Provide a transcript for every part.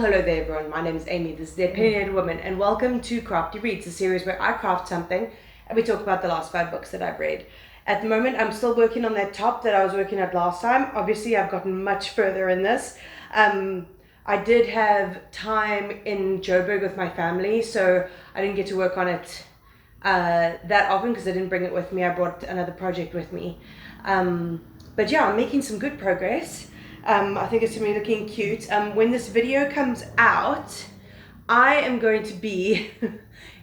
hello there everyone, my name is Amy, this is the Opinionated Woman, and welcome to Crafty Reads, a series where I craft something and we talk about the last 5 books that I've read. At the moment, I'm still working on that top that I was working at last time. Obviously, I've gotten much further in this. I did have time in Joburg with my family, so I didn't get to work on it that often because I didn't bring it with me. I brought another project with me. But yeah, I'm making some good progress. I think it's going to be looking cute. When this video comes out, I am going to be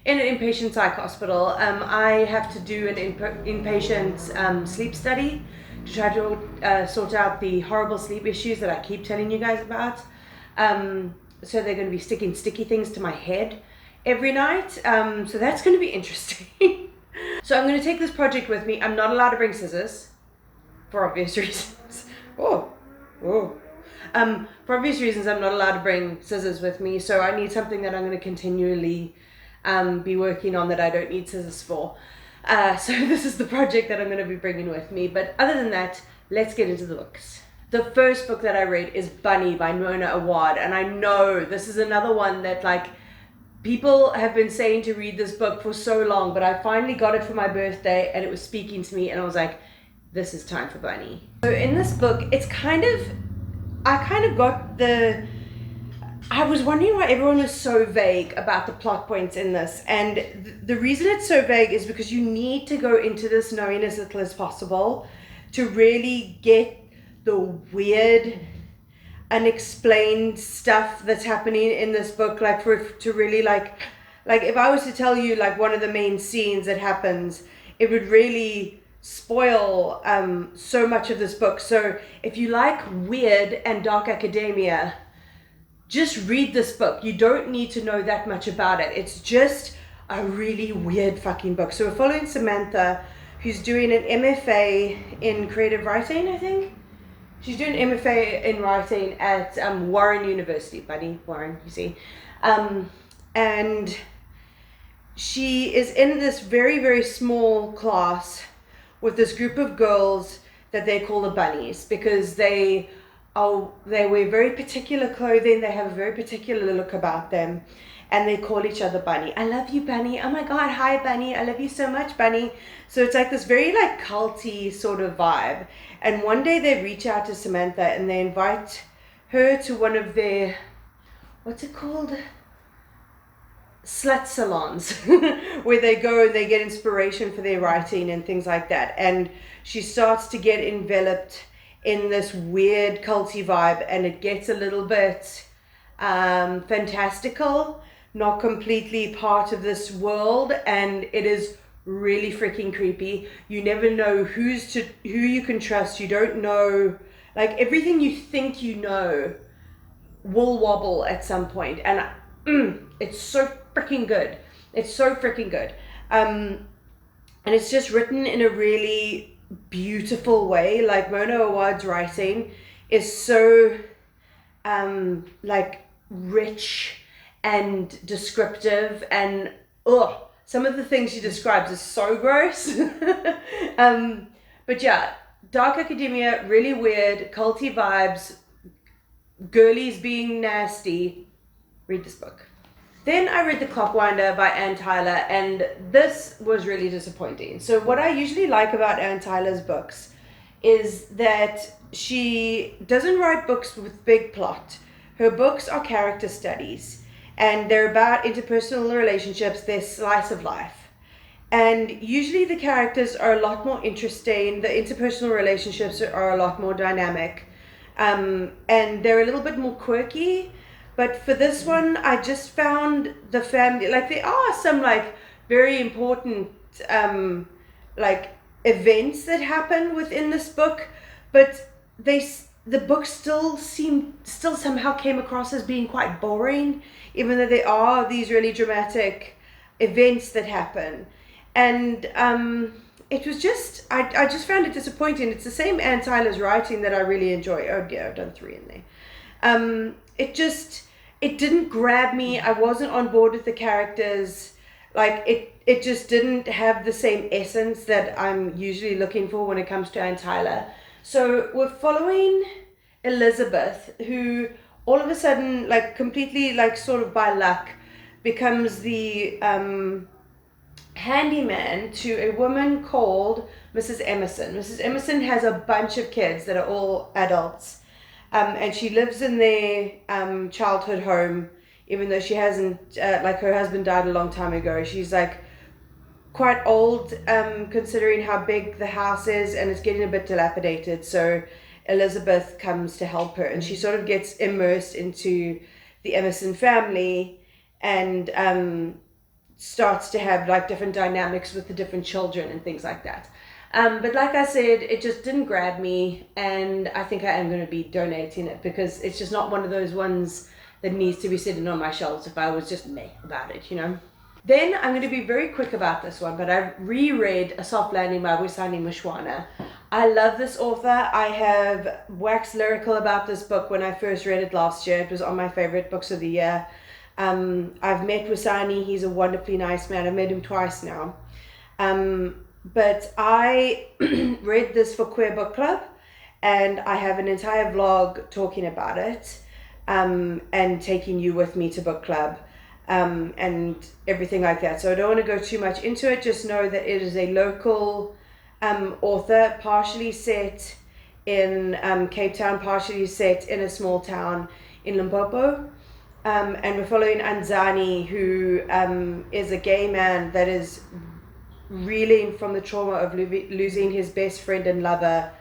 in an inpatient psych hospital. I have to do an inpatient sleep study to try to sort out the horrible sleep issues that I keep telling you guys about. So they're going to be sticking sticky things to my head every night. So that's going to be interesting. So I'm going to take this project with me. I'm not allowed to bring scissors for obvious reasons. For obvious reasons, I'm not allowed to bring scissors with me, so I need something that I'm going to continually be working on that I don't need scissors for. So this is the project that I'm going to be bringing with me. But other than that, let's get into the books. The first book that I read is Bunny by Awad, and I know this is another one that like people have been saying to read this book for so long, but I finally got it for my birthday and it was speaking to me and I was like, this is time for Bunny. So in this book, I was wondering why everyone was so vague about the plot points in this. And the reason it's so vague is because you need to go into this knowing as little as possible to really get the weird, unexplained stuff that's happening in this book. Like for it to really like if I was to tell you like one of the main scenes that happens, it would really spoil so much of this book. So if you like weird and dark academia, just read this book. You don't need to know that much about it. It's just a really weird fucking book. So we're following Samantha, who's doing an MFA in creative writing, I think. She's doing an MFA in writing at Warren University, Bunny Warren, you see. And she is in this very, very small class with this group of girls that they call the bunnies because they wear very particular clothing, they have a very particular look about them, and they call each other Bunny. I love you, Bunny. Oh my god, hi Bunny, I love you so much, Bunny. So it's like this very like culty sort of vibe. And one day they reach out to Samantha and they invite her to one of their, what's it called? Slut salons where they go and they get inspiration for their writing and things like that. And she starts to get enveloped in this weird culty vibe, and it gets a little bit fantastical, not completely part of this world, and it is really freaking creepy. You never know who you can trust. You don't know, like everything you think you know will wobble at some point, and it's so freaking good. It's so freaking good. And it's just written in a really beautiful way. Like Mona Awad's writing is so like rich and descriptive, and some of the things she describes is so gross. But yeah, dark academia, really weird, culty vibes, girlies being nasty. Read this book. Then I read The Clockwinder by Anne Tyler, and this was really disappointing. So what I usually like about Anne Tyler's books is that she doesn't write books with big plot. Her books are character studies, and they're about interpersonal relationships, their slice of life. And usually the characters are a lot more interesting, the interpersonal relationships are a lot more dynamic, and they're a little bit more quirky. But for this one, I just found the family, like there are some like very important like events that happen within this book, but the book still somehow came across as being quite boring, even though there are these really dramatic events that happen. And it was just, I just found it disappointing. It's the same Anne Tyler's writing that I really enjoy. Oh dear, I've done 3 in there. It didn't grab me. I wasn't on board with the characters. Like it just didn't have the same essence that I'm usually looking for when it comes to Anne Tyler. So we're following Elizabeth, who all of a sudden, like completely, like sort of by luck, becomes the handyman to a woman called Mrs. Emerson. Mrs. Emerson has a bunch of kids that are all adults, and she lives in their childhood home, even though she hasn't, like her husband died a long time ago. She's like quite old, considering how big the house is, and it's getting a bit dilapidated. So Elizabeth comes to help her, and she sort of gets immersed into the Emerson family, and starts to have like different dynamics with the different children and things like that. But like I said, it just didn't grab me, and I think I am going to be donating it because it's just not one of those ones that needs to be sitting on my shelves if I was just meh about it, you know. Then I'm going to be very quick about this one, but I reread A Soft Landing by Wisani Mushwana. I love this author. I have waxed lyrical about this book when I first read it last year. It was on my favorite books of the year. I've met Wisani. He's a wonderfully nice man. I've met him twice now. But I read this for Queer Book Club, and I have an entire vlog talking about it, and taking you with me to book club, and everything like that. So I don't want to go too much into it. Just know that it is a local author, partially set in Cape Town, partially set in a small town in Limpopo. And we're following Anzani, who is a gay man that is reeling from the trauma of losing his best friend and lover,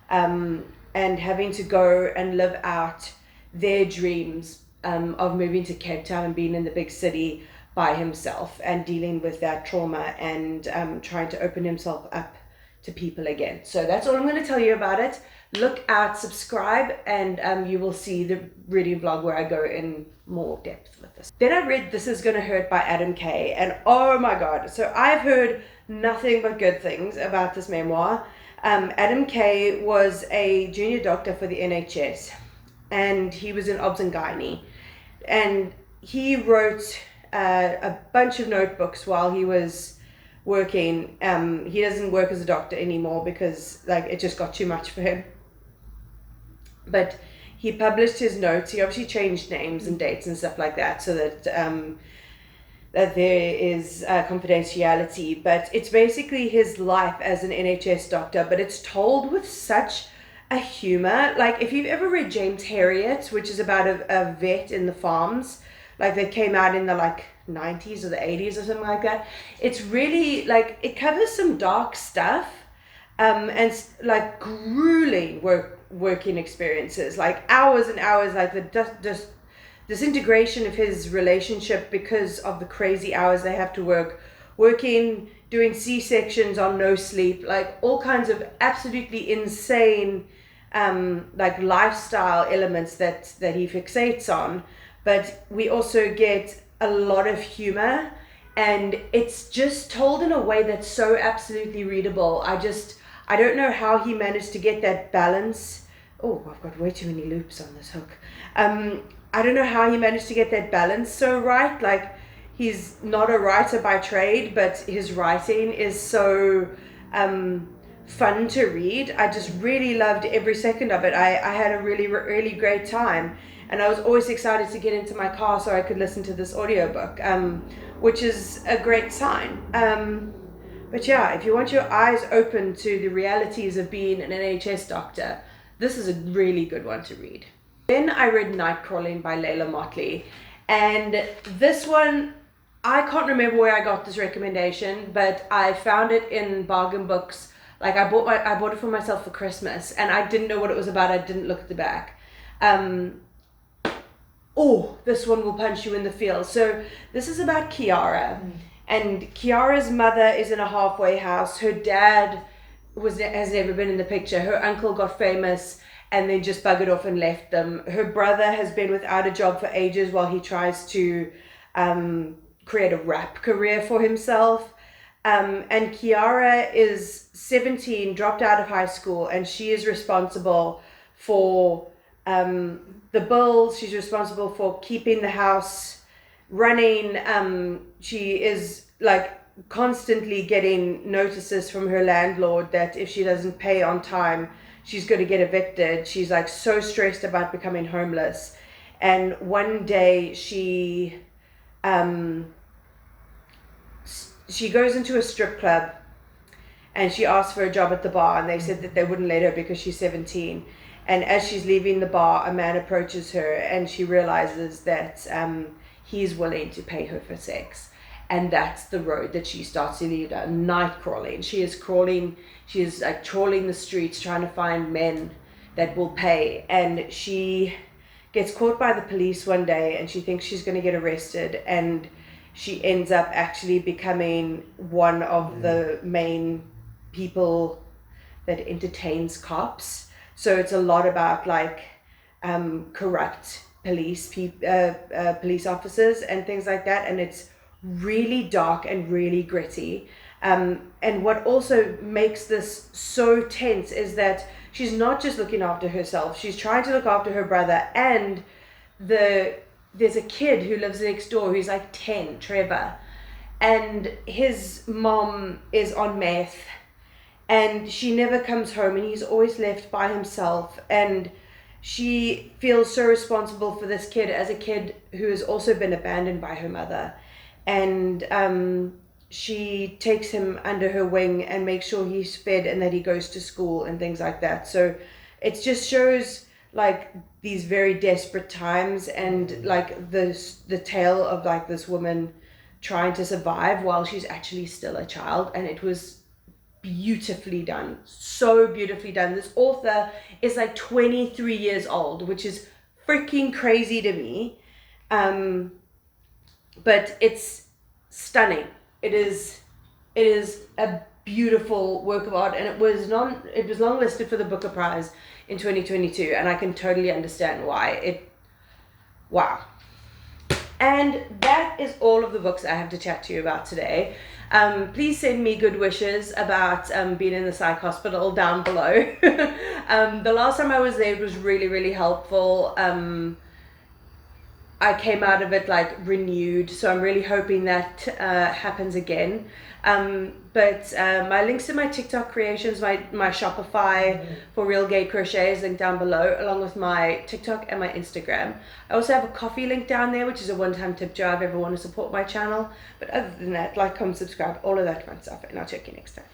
and having to go and live out their dreams of moving to Cape Town and being in the big city by himself, and dealing with that trauma, and trying to open himself up to people again. So that's all I'm going to tell you about it. Look out, subscribe, and you will see the reading vlog where I go in more depth with this. Then I read This Is Gonna Hurt by Adam Kay, and oh my god, so I've heard nothing but good things about this memoir. Adam Kay was a junior doctor for the NHS, and he was in Obs and Gynae, and he wrote a bunch of notebooks while he was working. He doesn't work as a doctor anymore because like it just got too much for him, but he published his notes. He obviously changed names and dates and stuff like that so that that there is confidentiality, but it's basically his life as an NHS doctor, but it's told with such a humor. Like if you've ever read James Herriot, which is about a vet in the farms, like that came out in the like 90s or the 80s or something like that. It's really like, it covers some dark stuff, and like grueling working experiences, like hours and hours, like the disintegration of his relationship because of the crazy hours they have to working, doing C-sections on no sleep, like all kinds of absolutely insane like lifestyle elements that he fixates on. But we also get a lot of humor, and it's just told in a way that's so absolutely readable. I don't know how he managed to get that balance. Oh, I've got way too many loops on this hook. I don't know how he managed to get that balance so right. Like, he's not a writer by trade, but his writing is so fun to read. I just really loved every second of it. I had a really, really great time. And I was always excited to get into my car so I could listen to this audiobook, which is a great sign. But yeah, if you want your eyes open to the realities of being an NHS doctor, this is a really good one to read. Then I read Night Crawling by Leila Mottley. And this one, I can't remember where I got this recommendation, but I found it in bargain books. Like I bought it for myself for Christmas, and I didn't know what it was about. I didn't look at the back. Oh, this one will punch you in the feels. So this is about Kiara. And Kiara's mother is in a halfway house. Her dad has never been in the picture. Her uncle got famous and then just buggered off and left them. Her brother has been without a job for ages while he tries to create a rap career for himself. And Kiara is 17, dropped out of high school, and she is responsible for the bills. She's responsible for keeping the house running. She is like constantly getting notices from her landlord that if she doesn't pay on time, she's going to get evicted. She's like so stressed about becoming homeless. And one day she goes into a strip club and she asks for a job at the bar, and they said that they wouldn't let her because she's 17. And as she's leaving the bar, a man approaches her and she realizes that he's willing to pay her for sex. And that's the road that she starts to lead down, night crawling. She is like trawling the streets trying to find men that will pay. And she gets caught by the police one day and she thinks she's going to get arrested, and she ends up actually becoming one of the main people that entertains cops. So it's a lot about like corrupt police officers and things like that, and it's really dark and really gritty. And what also makes this so tense is that she's not just looking after herself, she's trying to look after her brother, and there's a kid who lives next door who's like 10, Trevor, and his mom is on meth and she never comes home and he's always left by himself, and she feels so responsible for this kid as a kid who has also been abandoned by her mother. And she takes him under her wing and makes sure he's fed and that he goes to school and things like that. So it just shows like these very desperate times, and like the tale of like this woman trying to survive while she's actually still a child. And it was beautifully done, so beautifully done. This author is like 23 years old, which is freaking crazy to me. But it's stunning. It is a beautiful work of art, and it was longlisted for the Booker Prize in 2022, and I can totally understand why. Wow. And that is all of the books I have to chat to you about today. Please send me good wishes about being in the psych hospital down below. The last time I was there, it was really, really helpful. I came out of it like renewed, so I'm really hoping that happens again. But my links to my TikTok creations, my Shopify for Real Gay Crochet is linked down below, along with my TikTok and my Instagram. I also have a Kofi link down there, which is a one-time tip jar if ever want to support my channel. But other than that, like, comment, subscribe, all of that fun stuff, and I'll check you next time.